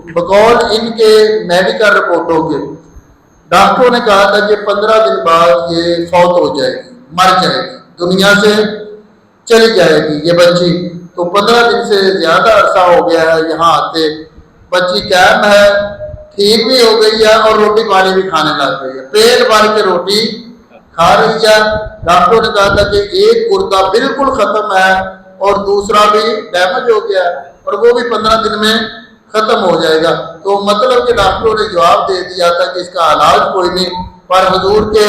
बकौल इनके मेडिकल रिपोर्टों के डॉक्टरों ने कहा था कि 15 दिन बाद ये फौत हो जाएगी, मर जाएगी, दुनिया से चली जाएगी ये बच्ची। तो 15 दिन से ज़्यादा अरसा हो गया है यहाँ आते, बच्ची कायम है, ठीक भी हो गई है और रोटी पानी भी खाने लग गई है, पेट भर के रोटी खा रही है। डॉक्टरों ने कहा था कि एक गुर्दा बिल्कुल ख़त्म है और दूसरा भी डैमेज हो गया और वो भी 15 दिन में ख़त्म हो जाएगा। तो मतलब कि डॉक्टरों ने जवाब दे दिया था कि इसका इलाज कोई नहीं, पर हुजूर के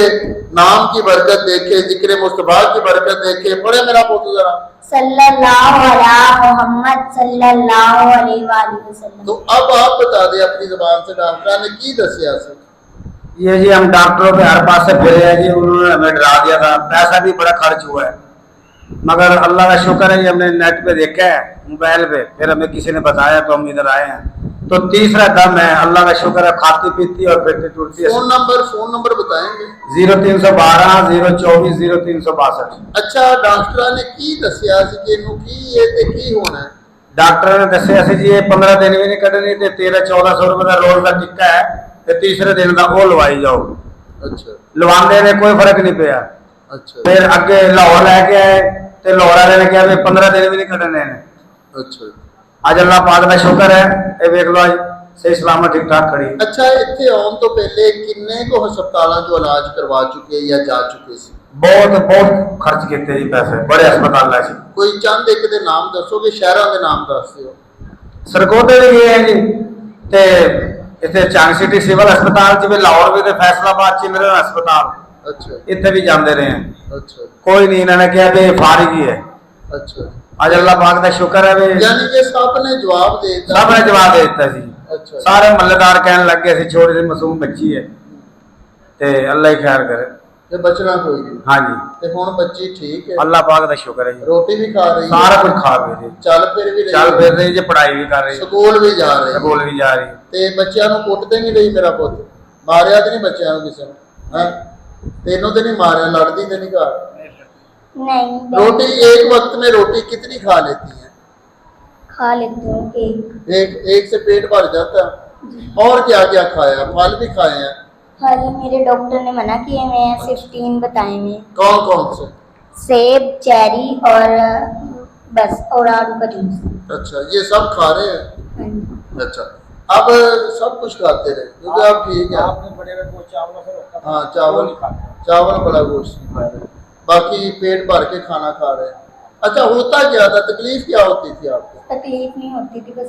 नाम की बरकत देखे, जिक्र मुस्तफा की बरकत देखे। पढ़े मेरा पुत्र जरा सल्लल्लाहु अला मुहम्मद सल्लल्लाहु अलैहि वसल्लम। तो अब आप बता दें अपनी जुबान से डॉक्टर ने की दसिया सर। ये जी हम डॉक्टरों के हर पास से फिरे हैं जी, उन्होंने हमें डरा दिया था, पैसा भी बड़ा खर्च हुआ है, मगर अल्लाह का शुक्र है, ये हमने नेट पे देखा है, मोबाइल पे, फिर हमें किसी ने बताया तो हम इधर आए हैं। तो तीसरा दम है, अल्लाह का शुक्र है, खाती पीती और फिरती टूटती है। फोन नंबर बताएंगे? 0312 024 0362। अच्छा, डॉक्टर ने की दसिया कि इनू की ये ते की होना है? डॉक्टर ने दसिया सी जी ये 15 दिन भी नहीं कटनी ते 1300-1400 रुपए का रोज का टिक्का है ते तीसरे दिन का वो लवाई जाओ। अच्छा, लवाने में कोई फर्क नहीं पिया। अच्छा, फिर अगे लाहौर लैके आए तो लाहौर वाले ने कहा 15 दिन भी नहीं कटने ने। अच्छा, आज अल्लाह पाक का शुक्र है, ये देख लो आज सही सलामत ठीक ठाक खड़ी। अच्छा, इत्थे आउण तो पहले किन्ने को हस्पतालों जो इलाज करवा चुके या जा चुके सी? बहुत खर्च किए जी पैसे, बड़े अस्पताल से। कोई चंद एक दे नाम दसोगे, शहरों के नाम दस दिओ। सरकोटे भी गए हैं जी, ते इतने चंग सिटी सिविल अस्पताल च भी, लाहौर भी, ते फैसलाबाद चिल्ड्रन अस्पताल, अच्छा, इतने भी जाते रहे हैं। अच्छा, कोई नहीं, इन्होंने कहा भी फारिग ही है। अच्छा, आज अल्लाह पाक का शुक्र है भी यानी कि सब ने जवाब दे दिया। सब ने जवाब दे दिता जी। अच्छा, सारे महल्लेदार कहने लग गए सी छोटी सी मासूम बच्ची है, ते अल्लाह ही खैर करे। ते बचना कोई नहीं। हाँ जी, ते हुण बच्ची ठीक है, अल्लाह पाक का शुक्र है जी, रोटी भी खा रही है, सारा कुछ खा रही है, चल फिर भी रही चल है, फिर रही जी, पढ़ाई भी कर रही है, स्कूल भी जा रही है, स्कूल भी जा रही है। ते बच्चियां नूं कुटते नहीं रही मेरा पुत? मारिया तो नहीं बच्चियां नूं किसी ने? हैं? तेनों तो नहीं मारिया, लड़दी तो नहीं घर? नहीं, रोटी एक वक्त में रोटी कितनी खा लेती है? खा लेती हूँ एक से पेट भर जाता है। और क्या क्या खाया? फल भी खाए हैं? फल मेरे डॉक्टर ने मना किए, मैं सिर्फ 3 बताए हैं। कौन कौन से? सेब, चेरी और बस, और आलू का जूस। अच्छा, ये सब खा रहे हैं? हाँ जी। अच्छा, अब सब कुछ खाते रहे क्योंकि आप ठीक है। हाँ, चावल बड़ा गोश्त नहीं खा रहे, बाकी पेट भर के खाना खा रहे हैं। अच्छा, होता क्या था, तकलीफ क्या होती थी आपको? तकलीफ नहीं होती थी, बस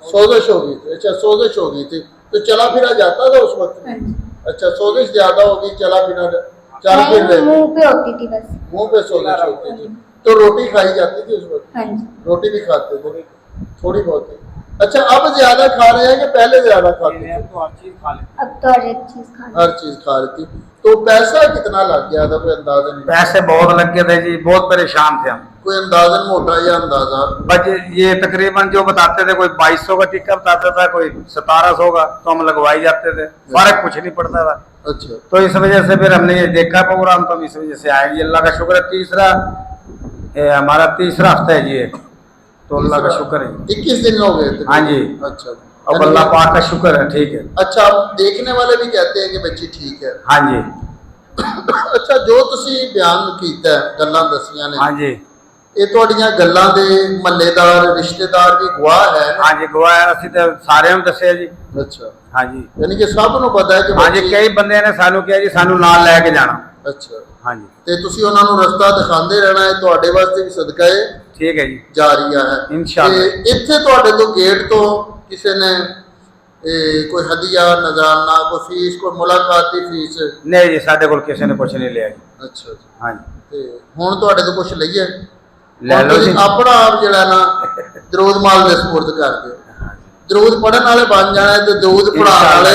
सोजिश हो गई थी? अच्छा, सोजिश हो गई थी तो चला फिरा जाता था उस वक्त? हाँ जी। अच्छा, सोजिश ज्यादा होगी, चला फिरा चल फिर रहे? मुंह पे होती थी बस। मुंह पे सोजिश होती थी तो रोटी खाई जाती थी उस वक्त? हाँ जी। रोटी भी खाते थे थोड़ी बहुत? अच्छा, अब ज्यादा खा रहे हैं कि पहले ज्यादा खाते थे? अब तो हर एक चीज खा हर चीज खा रही थी। तो पैसा कितना लग गया था, कोई अंदाजा नहीं? पैसे बहुत लग गए थे जी, बहुत परेशान थे हम। कोई अंदाजन मोटा या अंदाजा? बस ये तकरीबन जो बताते थे, कोई 2200 का टिक्का बताता था, कोई 1700 का, तो हम लगवाई जाते थे, फर्क कुछ नहीं पड़ता था। अच्छा, तो इस वजह से फिर हमने ये देखा प्रोग्राम, तो हम इस वजह से आए जी। अल्लाह का शुक्र है, हमारा तीसरा हफ्ता है जी, तो अल्लाह का शुक्र है। 21 दिन हो गए थे? हाँ जी। अच्छा, अब अल्लाह पाक का शुक्र है, ठीक है। अच्छा, अब देखने वाले भी कहते हैं कि बच्ची ठीक है? हाँ जी, अच्छा, जो तुसी बयान कीता है, गल्लां दसियां ने, हाँ जी, ये तुहाडियां गल्लां दे महल्लेदार रिश्तेदार भी गवाह है ना? हाँ जी, गवाह है, ਅਸੀਂ ਤੇ ਸਾਰਿਆਂ ਨੂੰ ਦੱਸਿਆ ਜੀ। अच्छा, हाँ जी, यानी कि सब ਨੂੰ पता है कि हाँ जी, बच्ची- कई बंदे ने सानू किਹਾ जी सानू ਨਾਲ ਲੈ ਕੇ ਜਾਣਾ। अच्छा, हाँ जी, ਤੇ ਤੁਸੀਂ ਉਹਨਾਂ ਨੂੰ ਰਸਤਾ ਦਿਖਾਉਂਦੇ ਰਹਿਣਾ ਹੈ, ਤੁਹਾਡੇ ਵਾਸਤੇ ਵੀ ਸਦਕਾ ਹੈ ठीक है जी, ਜਾਰੀਆ ਹੈ। इंशाअल्लाह। ਤੇ ਇੱਥੇ ਤੁਹਾਡੇ ਤੋਂ ਗੇਟ ਤੋਂ ਕਿਸੇ ਨੇ कोई हदिया, नजराना, कोई फीस, कोई मुलाकाती फीस? नहीं जी, साडे कोल किसी ने कुछ नहीं लिया जी। अच्छा जी। हाँ जी, ਤੇ ਹੁਣ ਤੁਹਾਡੇ ਤੋਂ ਕੁਝ ਲਈਏ? ਲੈ ਲਓ ਜੀ। ਆਪਣਾ ਆਪ ਜਿਹੜਾ ਨਾ ਦਰੂਦ ਮਾਲ ਦੇ ਸਪੁਰਦ ਕਰਦੇ ਦਰੂਦ ਪੜਨ ਵਾਲੇ ਬਣ ਜਾਣਾ ਤੇ ਦਰੂਦ ਪੜਾਉਣ ਵਾਲੇ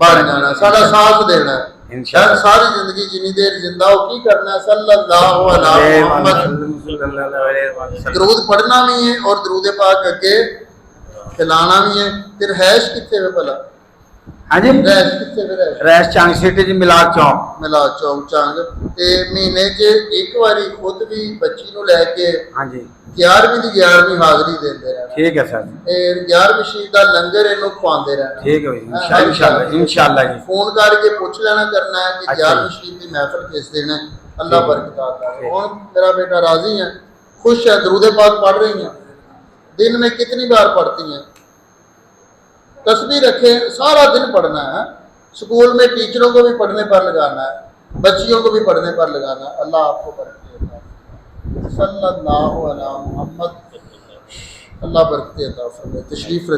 ਬਣ ਜਾਣਾ, ਸਾਡਾ ਸਾਥ ਦੇਣਾ ਹੈ इंशाअल्लाह। सारी जिंदगी जिनी देर जिंदा हो की करना है, सल्लल्लाहु अलैहि मुहम्मद। दरूद पढ़ना भी है और दरूद पाक अगे खिलाना भी है। फिर हैश कितने में भला? हाँ जी ਰੈਸ਼ ਕਿੱਥੇ ਫਿਰ ਹੈ रैश चांग सिटी जी मिलाद चौक ਮਿਲਾ ਚੌਕ ਚੰਗ ਤੇ ਮਹੀਨੇ 'ਚ ਇੱਕ ਵਾਰੀ ਖੁਦ ਵੀ ਬੱਚੀ ਨੂੰ ਲੈ ਕੇ हाँ जी 11ਵੀਂ ਦੀ 11ਵੀਂ ਹਾਜ਼ਰੀ ਦਿੰਦੇ ਰਹਿਣਾ ठीक है सर ਤੇ 11ਵੀਂ ਸ਼ਰੀਫ ਦਾ ਲੰਗਰ ਇਹਨੂੰ ਖਵਾਉਂਦੇ ਰਹਿਣਾ ठीक है भाई इंशाल्लाह इंशाल्लाह जी ਫੋਨ ਕਰਕੇ ਪੁੱਛ ਲੈਣਾ ਕਰਨਾ ਹੈ ਕਿ ਅੱਛਾ 11ਵੀਂ ਸ਼ਰੀਫ ਦੀ ਮਹਿਫਲ ਕਿਸ ਦਿਨ ਹੈ ਅੱਲਾਹ ਠੀਕ। ਬਰਕਤ आता है ਹੁਣ मेरा बेटा राजी है खुश है दरूद पाक पढ़ रही हैं दिन में कितनी बार पढ़ती हैं तस्बीह रखे सारा दिन पढ़ना है स्कूल में टीचरों को भी पढ़ने पर लगाना है बच्चियों को भी पढ़ने पर लगाना है अल्लाह आपको बरकत अता फरमाए सल्लल्लाहु अलैहि मुहम्मद अल्लाह बरकत अता फरमाए तशरीफ